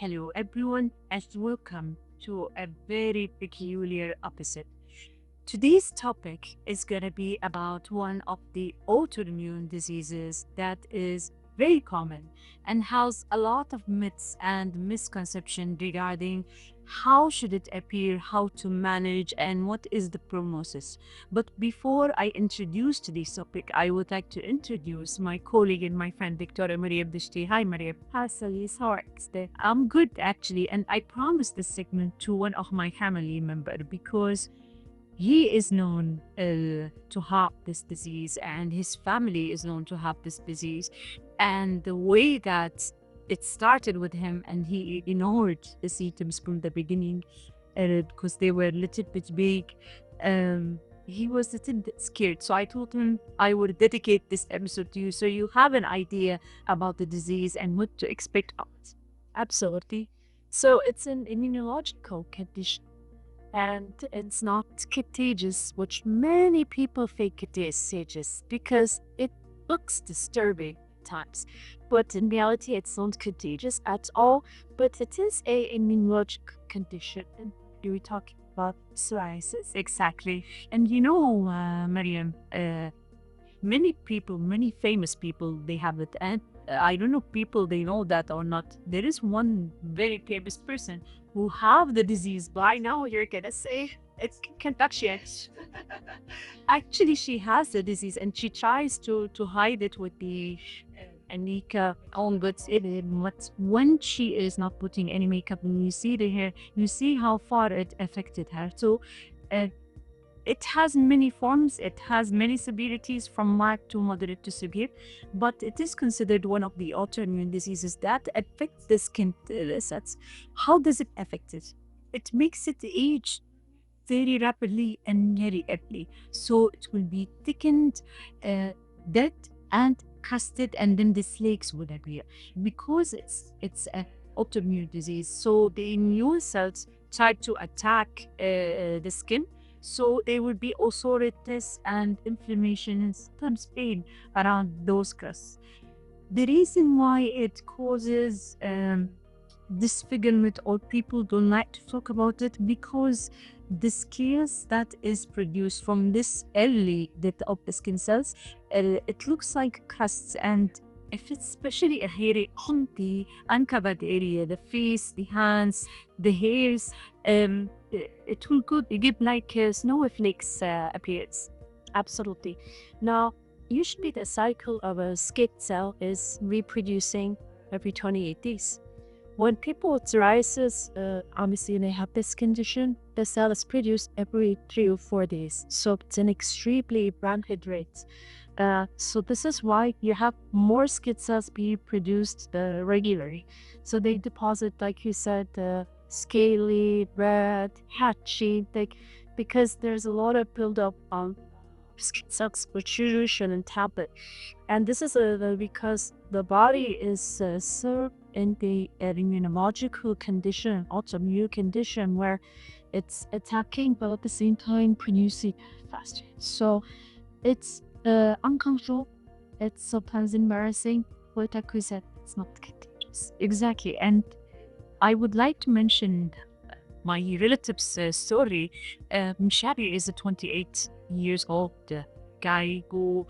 Hello everyone and welcome to a very peculiar episode. Today's topic is going to be about one of the autoimmune diseases that is very common and has a lot of myths and misconceptions regarding how should it appear, how to manage, and what is the prognosis. But before I introduce today's topic, I would like to introduce my colleague and my friend Dr. Mariam Aldashti. Hi Mariam. Hi, Salis. How are you today? I'm good actually, and I promised this segment to one of my family member because he is known to have this disease and his family is known to have this disease, and the way that it started with him and he ignored the symptoms from the beginning because they were a little bit big. He was a little bit scared, so I told him I would dedicate this episode to you so you have an idea about the disease and what to expect of it. Absolutely. So it's an immunological condition and it's not contagious, which many people think it is contagious because it looks disturbing at times. But in reality, it's not contagious at all, but it is a immunological condition. And we're talking about psoriasis. Exactly. And you know, Mariam, many people, many famous people, they have it. And I don't know people, they know that or not. There is one very famous person who have the disease. I know you're gonna say it's contagious. Actually, she has the disease and she tries to hide it with the makeup on, but when she is not putting any makeup and you see the hair, you see how far it affected her. So it has many forms, it has many severities from mild to moderate to severe, but it is considered one of the autoimmune diseases that affects the skin cells. How does it affect it? It makes it age very rapidly and very early. So it will be thickened, dead, and crusted, and then the flakes would appear because it's an autoimmune disease. So the immune cells try to attack the skin. So there will be ulceratus and inflammation and sometimes pain around those crusts. The reason why it causes disfigurement or people don't like to talk about it because the scales that is produced from this early death of the skin cells, it looks like crusts, and if it's especially a hairy on the uncovered area, the face, the hands, the hairs, it will give like snowflakes appearance. Absolutely. Now, usually the cycle of a skin cell is reproducing every 28 days. When people with psoriasis, obviously they have this condition, the cell is produced every 3 or 4 days. So it's an extremely rapid rate. So this is why you have more skin cells being produced regularly. So they deposit, like you said, scaly, red, patchy, because there's a lot of buildup on skin cells which usually shouldn't happen. And this is because the body is so in the immunological condition, autoimmune condition, where it's attacking but at the same time producing faster. So it's uncomfortable, it's sometimes embarrassing, but like we said, it's not contagious. Exactly. And I would like to mention my relative's story. Mshari is a 28 years old guy who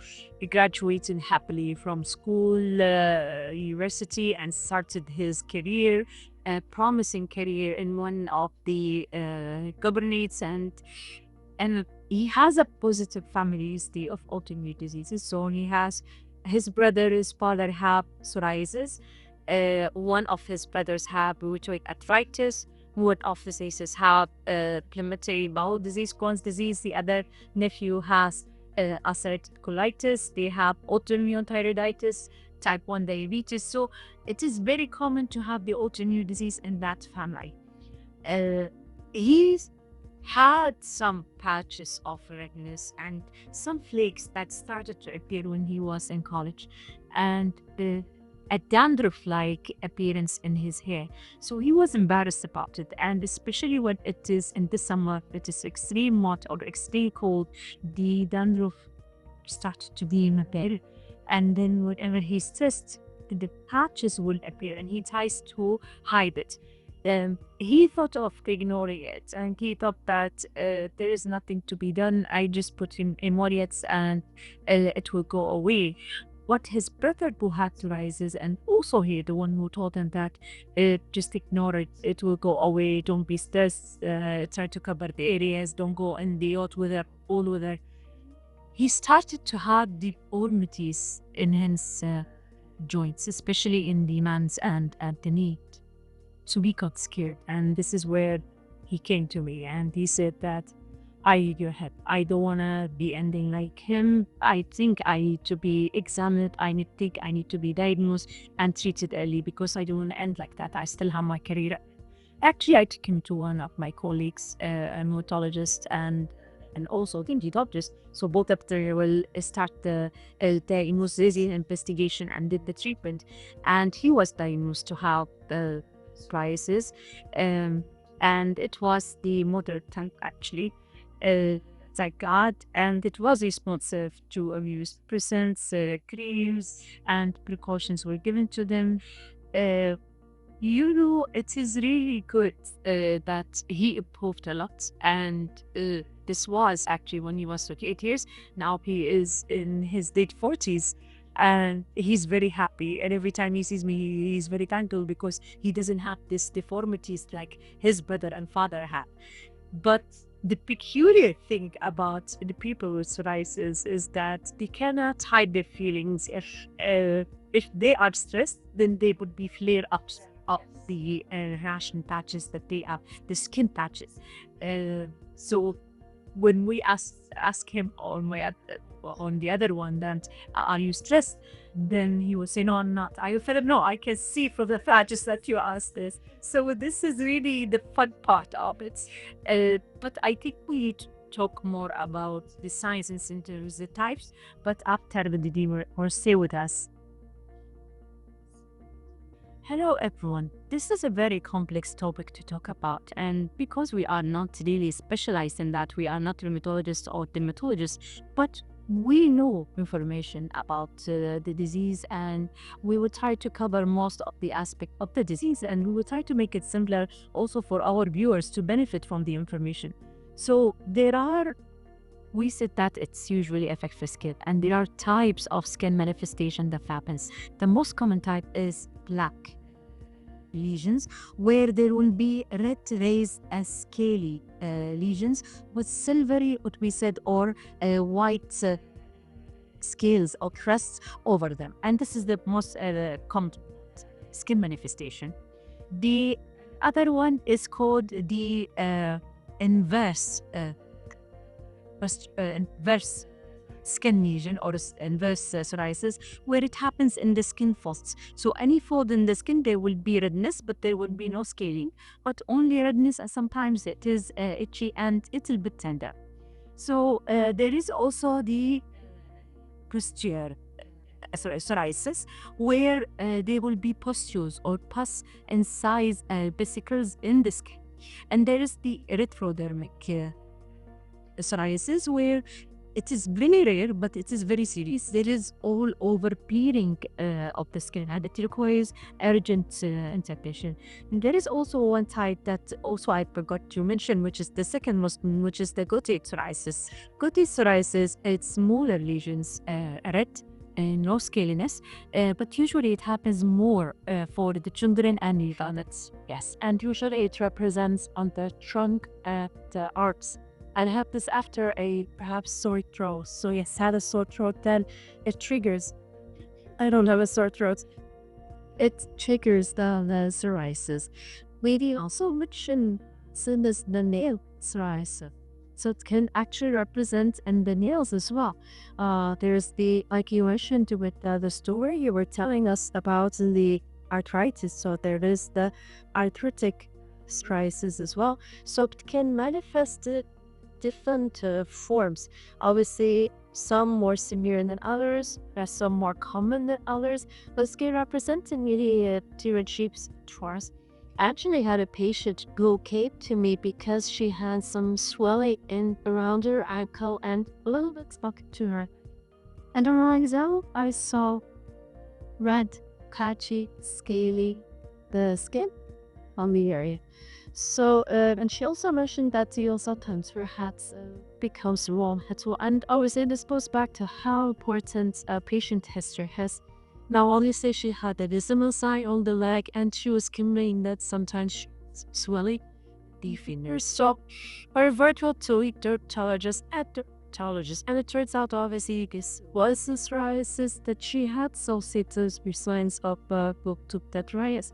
graduated happily from school, university, and started his career, a promising career in one of the governorates, and he has a positive family history of autoimmune diseases. So he has his brother, his father have psoriasis. One of his brothers have rheumatoid arthritis. One of his nieces have inflammatory bowel disease, Crohn's disease. The other nephew has ulcerative colitis. They have autoimmune thyroiditis, type 1 diabetes. So it is very common to have the autoimmune disease in that family. He's had some patches of redness and some flakes that started to appear when he was in college, and a dandruff-like appearance in his hair. So he was embarrassed about it, and especially when it is in the summer, it is extreme hot or extreme cold, the dandruff started to be in a hair. And then whenever he's stressed, the patches will appear, and he tries to hide it. He thought of ignoring it, and he thought that there is nothing to be done. I just put in emollients and it will go away. What his brother Buhat rises, and also he, the one who told him that just ignore it, it will go away. Don't be stressed. Try to cover the areas. Don't go in the hot weather, all weather. He started to have deformities in his joints, especially in the man's and at the knee. So we got scared, and this is where he came to me and he said that I need your help. I don't want to be ending like him. I think I need to be examined. I need to be diagnosed and treated early because I don't want to end like that. I still have my career. Actually, I took him to one of my colleagues, a hematologist and also kinesiologist. So both of them will start the diagnosis investigation and did the treatment. And he was diagnosed to have psoriasis, and it was the mother tongue actually. Thank God, and it was responsive to abuse presents, creams, and precautions were given to them. It is really good that he improved a lot, and this was actually when he was 38 years. Now he is in his late 40s. And he's very happy, and every time he sees me, he's very thankful because he doesn't have these deformities like his brother and father had. But the peculiar thing about the people with psoriasis is that they cannot hide their feelings. If they are stressed, then they would be flare ups of the rash patches that they have, the skin patches. So when we ask him on the other one that are you stressed, then he will say no, I'm not. I will tell him no, I can see from the patches that you asked this. So this is really the fun part of it. But I think we need to talk more about the signs and symptoms, the types, but after the dinner, or stay with us. Hello everyone, this is a very complex topic to talk about, and because we are not really specialized in that, we are not rheumatologists or dermatologists, but we know information about the disease, and we will try to cover most of the aspect of the disease, and we will try to make it simpler also for our viewers to benefit from the information. So we said that it's usually affects the skin, and there are types of skin manifestation that happens. The most common type is black lesions, where there will be red raised as scaly lesions with silvery, what we said, or white scales or crusts over them, and this is the most common skin manifestation. The other one is called the inverse skin lesion or inverse psoriasis, where it happens in the skin folds. So any fold in the skin, there will be redness, but there will be no scaling, but only redness, and sometimes it is itchy and a little bit tender. So there is also the posterior psoriasis, where there will be pustules or pus in size vesicles in the skin. And there is the erythrodermic psoriasis, where it is very rare, but it is very serious. There is all over peeling of the skin, and it requires urgent intervention. And there is also one type that also I forgot to mention, which is the second most, which is the gouty psoriasis. Gouty psoriasis, it's smaller lesions, red, no scaliness, but usually it happens more for the children and the adults. Yes, and usually it represents on the trunk and the arms. And have this after a perhaps sore throat. So yes, had a sore throat, then it triggers. I don't have a sore throat. It triggers the psoriasis. We also mention Sundus the nail psoriasis. So it can actually represent in the nails as well. There's the, like you mentioned with the story you were telling us about the arthritis. So there is the arthritic psoriasis as well. So it can manifest it different forms. Obviously, some more severe than others, some more common than others, but it can represent in really different shapes and forms. I actually had a patient who came to me because she had some swelling around her ankle and a little bit stuck to her. And on her exam, I saw red patchy, scaly, the skin on the area. So, and she also mentioned that sometimes her hat becomes warm as well. And obviously, this goes back to how important patient history has. Now, obviously, she had a visible sign on the leg, and she was complaining that sometimes she was swelling the fingers. So, her virtual to a dermatologist at dermatologist, and it turns out, obviously, this was the psoriasis that she had. So, those were signs of psoriasis.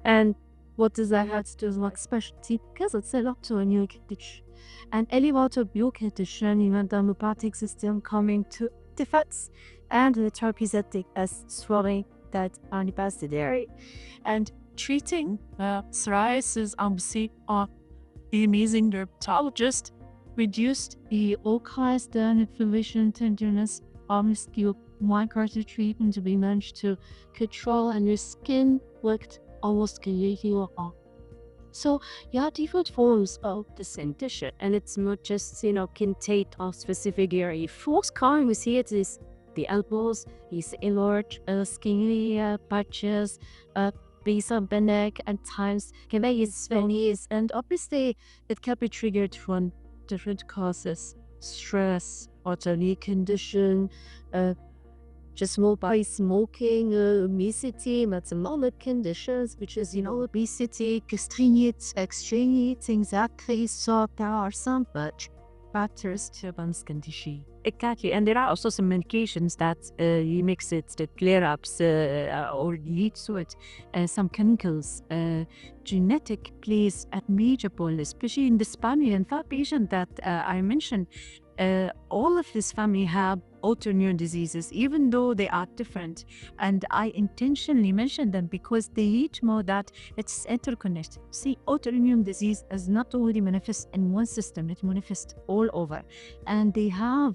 And what does that have to do with like specialty? Because it's a lot to a new condition. And any autoimmune condition, even the lymphatic system coming to defects, and the therapeutic as swelling that are necessary. And treating psoriasis, obviously, the amazing dermatologist reduced the localized inflammation, tenderness, obviously, micro treatment to be managed to control, and your skin looked almost completely off. So, different forms of this condition, and it's not just contained on specific area. First kind we see it is the elbows, is enlarged skinny patches, base of the neck, and times can be svennies, and obviously it can be triggered from different causes: stress, autoimmune condition, just by smoking, obesity, metabolic conditions, which is, obesity, gastritis, extreme things exactly. So there are some factors to one's condition. Exactly, and there are also some medications that you mix it, that flare-ups or lead to it. Some chemicals, genetic plays a major role, especially in this family. And that patient that I mentioned, all of this family have autoimmune diseases, even though they are different. And I intentionally mentioned them because they each know that it's interconnected. See, autoimmune disease is not only manifest in one system, it manifests all over. And they have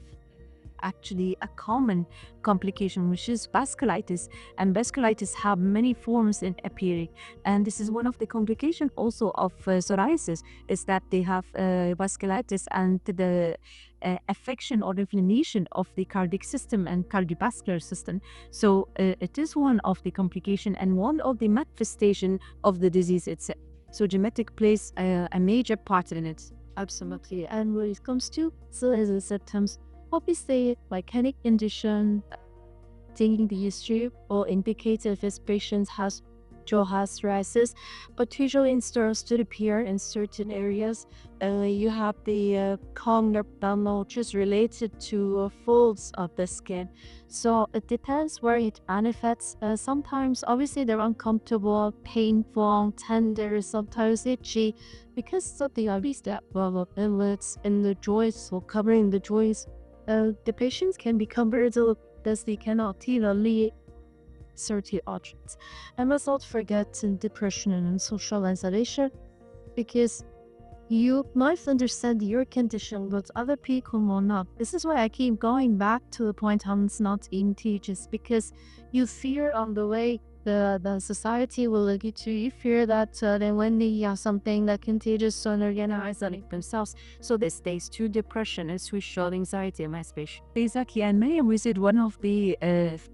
actually a common complication, which is vasculitis, and vasculitis have many forms in appearing, and this is one of the complications also of psoriasis, is that they have vasculitis and the affection or inflammation of the cardiac system and cardiovascular system. So it is one of the complications and one of the manifestation of the disease itself. So genetic plays a major part in it. Absolutely. And when it comes to psoriasis symptoms, obviously, like any condition, taking the history or indicate if this patient has psoriasis, but usually it starts to appear in certain areas. You have the common abdominal, which is related to folds of the skin. So it depends where it manifests. Sometimes, obviously, they're uncomfortable, painful, tender, sometimes itchy, because of the obvious develop inlets in the joints or covering the joints. The patients can become brittle as they cannot easily certain objects. And must not forget depression and social isolation, because you might understand your condition, but other people will not. This is why I keep going back to the point how it's not contagious, because you fear on the way the society will look at you. You fear that then when they have something that contagious, so they're gonna isolate themselves. So this stays to depression and social anxiety, my speech. Exactly, and Mariam, we said one of the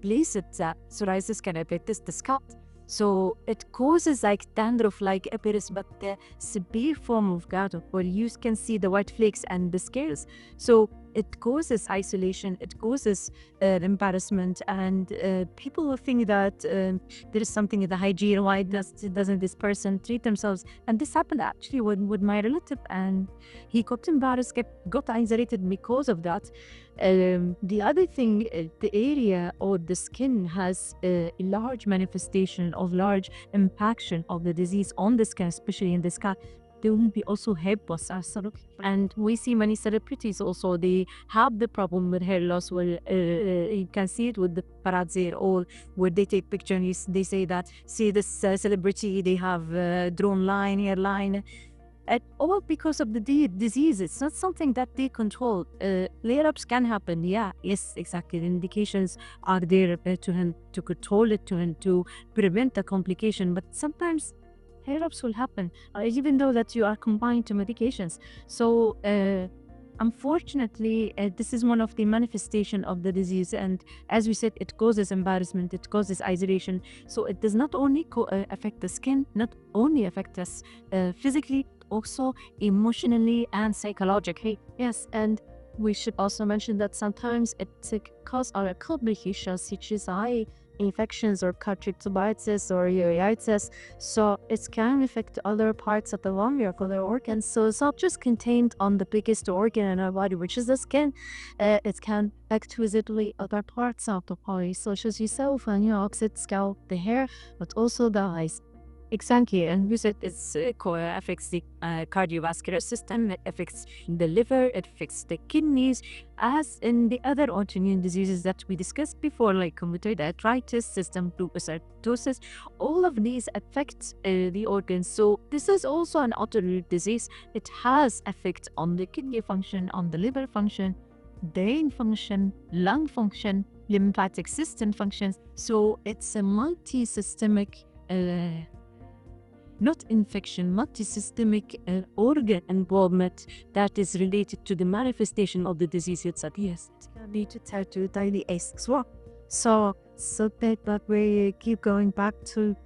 places that psoriasis can affect is the scalp. So it causes like dandruff, like epiris, but the severe form of gout, where you can see the white flakes and the scales. So it causes isolation, it causes embarrassment, and people will think that there is something in the hygiene. Why doesn't this person treat themselves? And this happened actually with my relative, and he got embarrassed, got isolated because of that. The other thing, the area or the skin has a large manifestation of large impaction of the disease on the skin, especially in the scalp. There will be also hair loss, and we see many celebrities also, they have the problem with hair loss. Well, you can see it with the paparazzi or where they take pictures, they say that, see this celebrity, they have drawn line, hairline, and all because of the disease. It's not something that they control. Flare-ups can happen, yes, exactly. The indications are there to control it, to prevent the complication, but sometimes flare-ups will happen, even though that you are combined to medications. So unfortunately, this is one of the manifestation of the disease. And as we said, it causes embarrassment, it causes isolation. So it does not only affect the skin, not only affect us physically, also emotionally and psychologically. Yes, and we should also mention that sometimes it causes other complications such as eye infections or conjunctivitis or uveitis. So it can affect other parts of the lung or other organs. So it's not just contained on the biggest organ in our body, which is the skin. It can affect visibly other parts of the body, such as yourself and your opposite scalp, the hair, but also the eyes. Exactly, and we said it affects the cardiovascular system, it affects the liver, it affects the kidneys, as in the other autoimmune diseases that we discussed before, like rheumatoid arthritis, systemic lupus erythematosus. All of these affect the organs. So this is also an autoimmune disease. It has effect on the kidney function, on the liver function, brain function, lung function, lymphatic system functions. So it's a multi-systemic not infection, multi-systemic organ involvement that is related to the manifestation of the disease itself. Yes, it can lead to daily aches as well. So that we keep going back to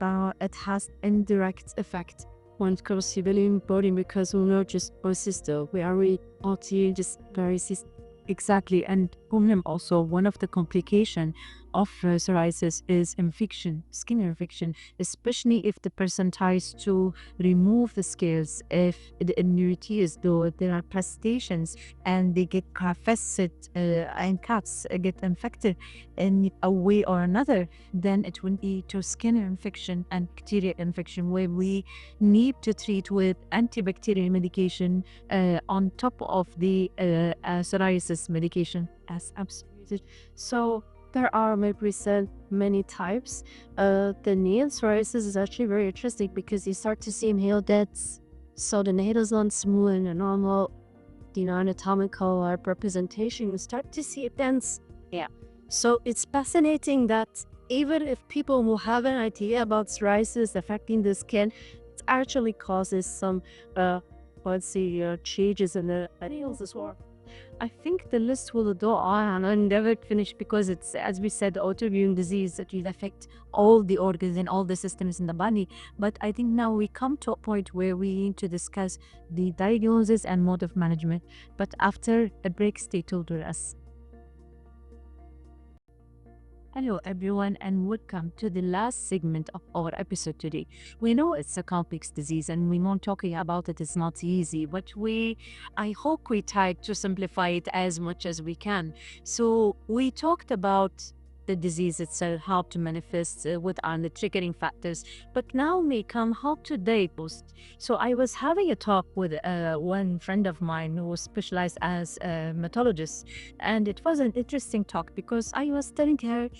it has indirect effect when it comes to the body, because we're not just sister, we are just very sister. Exactly, and also one of the complications of psoriasis is infection, skin infection, especially if the person tries to remove the scales, if the immunity is low, there are plastations and they get infested and cuts get infected in a way or another, then it will lead to skin infection and bacterial infection, where we need to treat with antibacterial medication on top of the psoriasis medication. As absolutely. So there are many types. The nail psoriasis is actually very interesting because you start to see nail deaths. So the nail is not smooth and a normal, anatomical representation. You start to see it dense. Yeah. So it's fascinating that even if people will have an idea about psoriasis affecting the skin, it actually causes some, changes in the nails as well. I think the list will go on and never finish, because it's, as we said, autoimmune disease that will affect all the organs and all the systems in the body. But I think now we come to a point where we need to discuss the diagnosis and mode of management. But after a break, stay tuned with us. Hello everyone, and welcome to the last segment of our episode today. We know it's a complex disease and we know talking about it is not easy, but I hope we tried to simplify it as much as we can. So we talked about the disease itself, how to manifest, what are the triggering factors, but now may come how to diagnose. So I was having a talk with one friend of mine who was specialized as a hematologist, and it was an interesting talk because I was telling her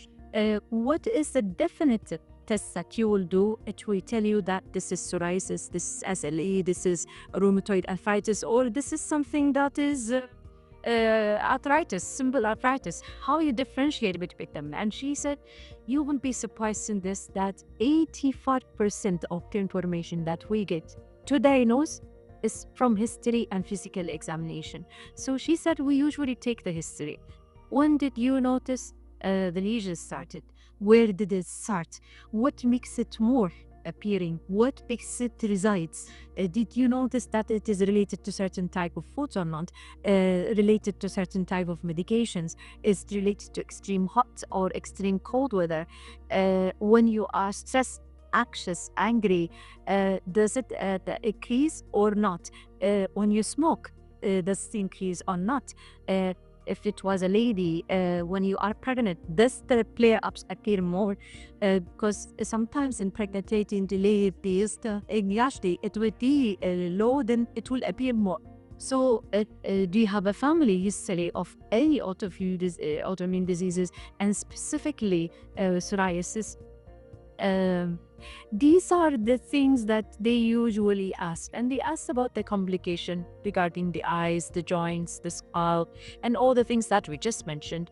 what is the definitive test that you will do. It will tell you that this is psoriasis, this is SLE, this is rheumatoid arthritis, or this is something that is arthritis, simple arthritis. How you differentiate between them? And she said, you will be surprised in this, that 85% of the information that we get to diagnose is from history and physical examination. So she said, we usually take the history. When did you notice the lesion started? Where did it start? What makes it more appearing? What makes it resides? Did you notice that it is related to certain type of foods or not? Related to certain type of medications? Is it related to extreme hot or extreme cold weather? When you are stressed, anxious, angry, does it increase or not? When you smoke, does it increase or not? If it was a lady, when you are pregnant, does the flare-ups appear more? Because sometimes in pregnancy delay, it will be low, then it will appear more. So do you have a family history of any autoimmune diseases, and specifically psoriasis? These are the things that they usually ask, and they ask about the complication regarding the eyes, the joints, the skull, and all the things that we just mentioned.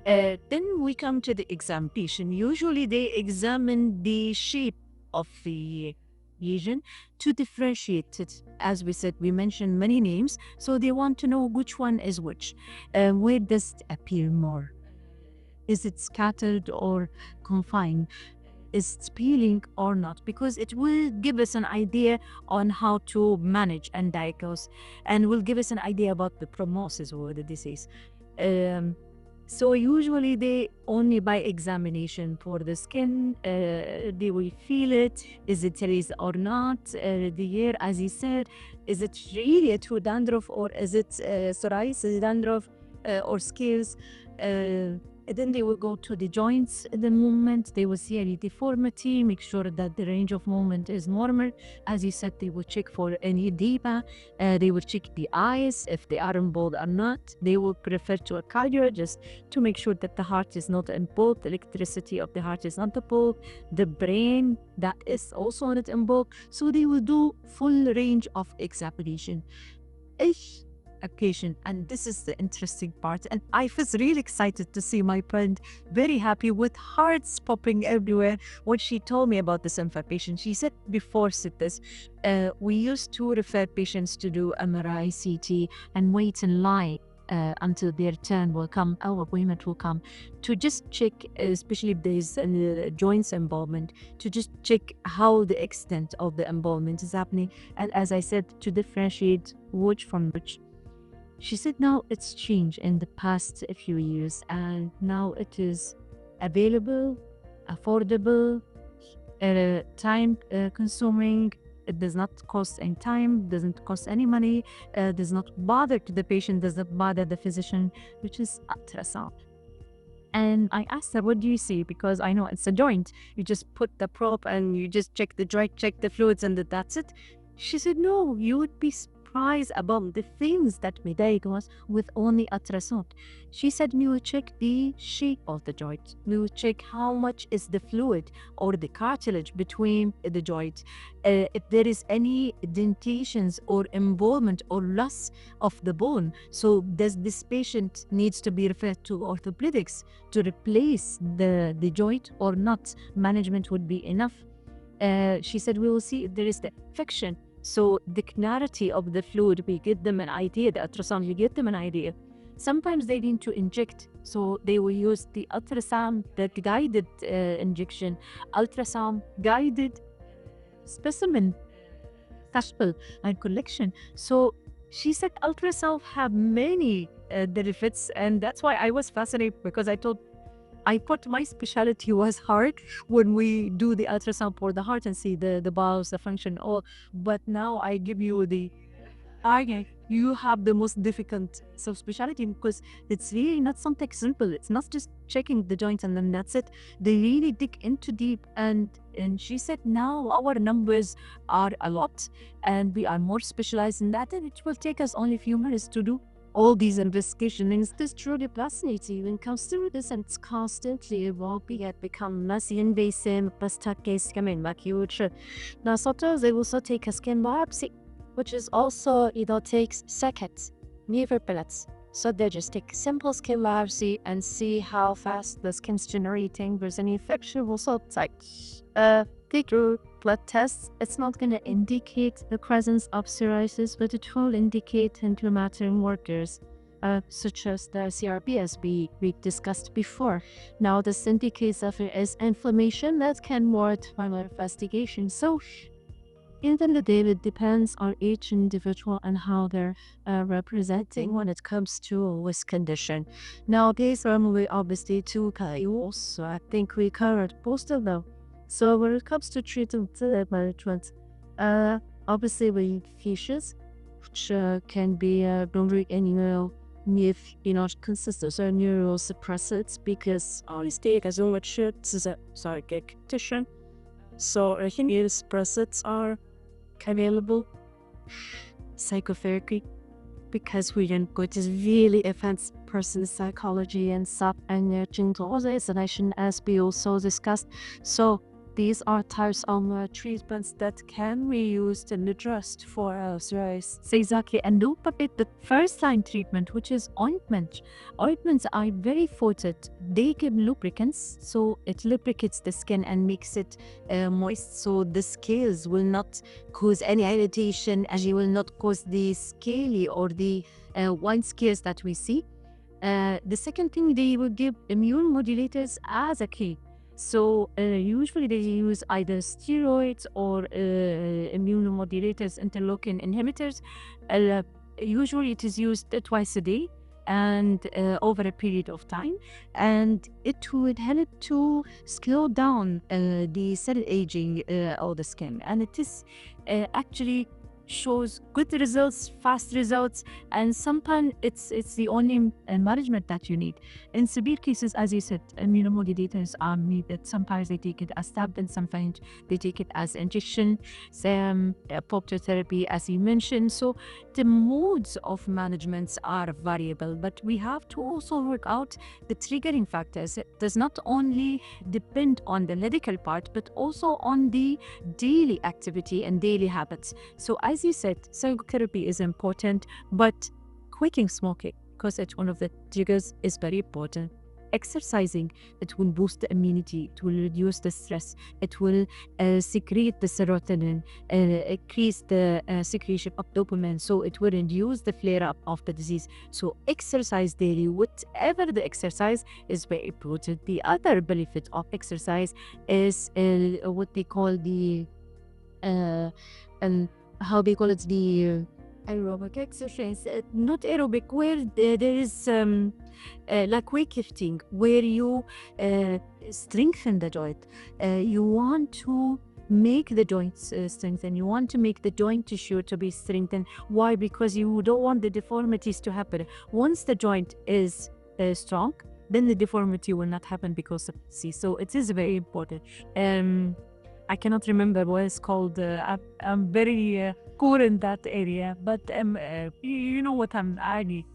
Then we come to the examination. Usually they examine the shape of the lesion to differentiate it. As we said, we mentioned many names, so they want to know which one is which. Where does it appear more? Is it scattered or confined? Is it peeling or not? Because it will give us an idea on how to manage and diagnose, and will give us an idea about the prognosis of the disease. So usually they only by examination for the skin, they will feel it. Is it raised or not? The hair, as you said, is it really a true dandruff, or is it psoriasis dandruff or scales? Then they will go to the joints at the movement. They will see any deformity, make sure that the range of movement is normal. As you said, they will check for any edema. They will check the eyes, if they are involved or not. They will refer to a cardiologist to make sure that the heart is not involved, the electricity of the heart is not involved, the brain, that is also not involved. So they will do full range of examination. If a patient, and this is the interesting part, and I was really excited to see my friend very happy with hearts popping everywhere when she told me about this patient. She said before this, we used to refer patients to do MRI, CT, and wait in line until their turn will come, our appointment will come, to just check, especially if there's joints involvement, to just check how the extent of the involvement is happening, and as I said, to differentiate which from which. She said now it's changed in the past few years, and now it is available, affordable, time consuming. It does not cost any time, doesn't cost any money, does not bother to the patient, does not bother the physician, which is ultrasound. And I asked her, what do you see? Because I know it's a joint. You just put the probe and you just check the joint, check the fluids, and that's it. She said, no, you would be surprised about the things that we diagnose with only ultrasound. She said, we will check the shape of the joint. We will check how much is the fluid or the cartilage between the joint. If there is any dentations or involvement or loss of the bone. So does this patient needs to be referred to orthopedics to replace the joint or not? Management would be enough. She said, we will see if there is the infection. So the clarity of the fluid, we give them an idea, the ultrasound, you give them an idea. Sometimes they need to inject, so they will use the ultrasound, the guided injection, ultrasound guided specimen, sample and collection. So she said ultrasound have many benefits, and that's why I was fascinated, because I thought my specialty was heart when we do the ultrasound for the heart and see the valves, the function, all. But now I give you the you have the most difficult subspecialty, because it's really not something simple. It's not just checking the joints and then that's it. They really dig into deep, and she said now our numbers are a lot and we are more specialized in that, and it will take us only a few minutes to do all these investigations. This truly fascinating when it comes to this, and it's constantly evolving and become less invasive, less case coming back huge. Now sometimes they also take a skin biopsy, which is also, takes seconds, never minutes. So they just take simple skin biopsy and see how fast the skin's generating. There's an infection also, it's like through blood tests. It's not going to indicate the presence of psoriasis, but it will indicate inflammatory markers such as the CRP, as we discussed before. Now this indicates that there is inflammation that can warrant further investigation. So in the day, it depends on each individual and how they're representing when it comes to this condition. Nowadays, we obviously two KUs, so I think we covered most of them. So when it comes to treatment management, obviously we need fishes, which can be neuroannual if consistent or neurosuppressants, because honestly, as much is a psychic condition. So suppressants are available. Psychotherapy, because we can go to really affects person's psychology and stuff, and their gentle isolation, as we also discussed. So these are types of treatments that can be used and addressed for psoriasis. So exactly, and don't forget the first line treatment, which is ointment. Ointments are very potent. They give lubricants, so it lubricates the skin and makes it moist, so the scales will not cause any irritation, and you will not cause the scaly or the white scales that we see. The second thing, they will give immune modulators as a key. So usually they use either steroids or immunomodulators, interleukin inhibitors. Usually it is used twice a day and over a period of time, and it would help to slow down the cell aging of the skin, and it is actually shows good results, fast results, and sometimes it's the only management that you need. In severe cases, as you said, immunomodulators are needed. Sometimes they take it as tablet, sometimes they take it as injection, some phototherapy, as you mentioned. So the modes of managements are variable, but we have to also work out the triggering factors. It does not only depend on the medical part, but also on the daily activity and daily habits. So as you said, psychotherapy is important, but quitting smoking, because it's one of the triggers, is very important. Exercising, it will boost the immunity, it will reduce the stress, it will secrete the serotonin, increase the secretion of dopamine, so it will reduce the flare-up of the disease. So exercise daily, whatever the exercise, is very important. The other benefit of exercise is what they call the how they call it, the aerobic exercise, not aerobic, where there is like weightlifting, where you strengthen the joint. You want to make the joints strengthen. You want to make the joint tissue to be strengthened. Why? Because you don't want the deformities to happen. Once the joint is strong, then the deformity will not happen because of disease. So it is very important. I cannot remember what it's called. I'm very poor in that area, but you know what I need.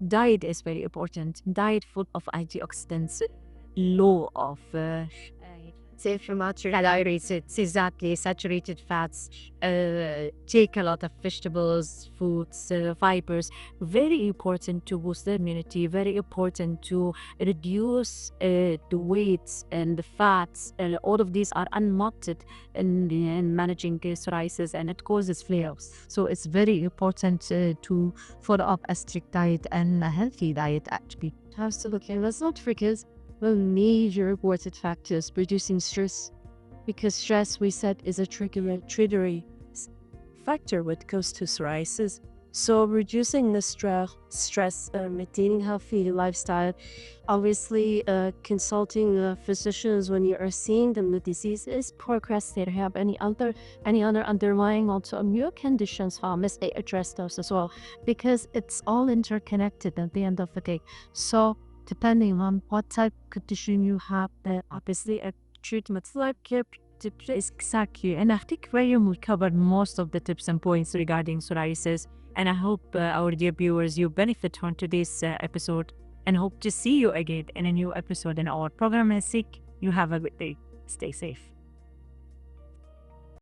Diet is very important. Diet full of antioxidants, low of exactly, saturated fats. Take a lot of vegetables, fruits, fibers. Very important to boost the immunity. Very important to reduce the weights and the fats. All of these are unwanted in managing psoriasis, and it causes flares. So it's very important to follow up a strict diet and a healthy diet, actually. Absolutely. Let's not forget the major important factors reducing stress, because stress, we said, is a triggering factor when it comes to psoriasis. So reducing the stress, maintaining healthy lifestyle, obviously consulting physicians when you are seeing the disease is progressive. Have any other underlying autoimmune conditions, must they address those as well, because it's all interconnected at the end of the day. So depending on what type of condition you have, obviously a treatment like is exactly. And I think Mariam will cover most of the tips and points regarding psoriasis. And I hope our dear viewers, you benefit from today's episode, and hope to see you again in a new episode in our program. You have a good day. Stay safe.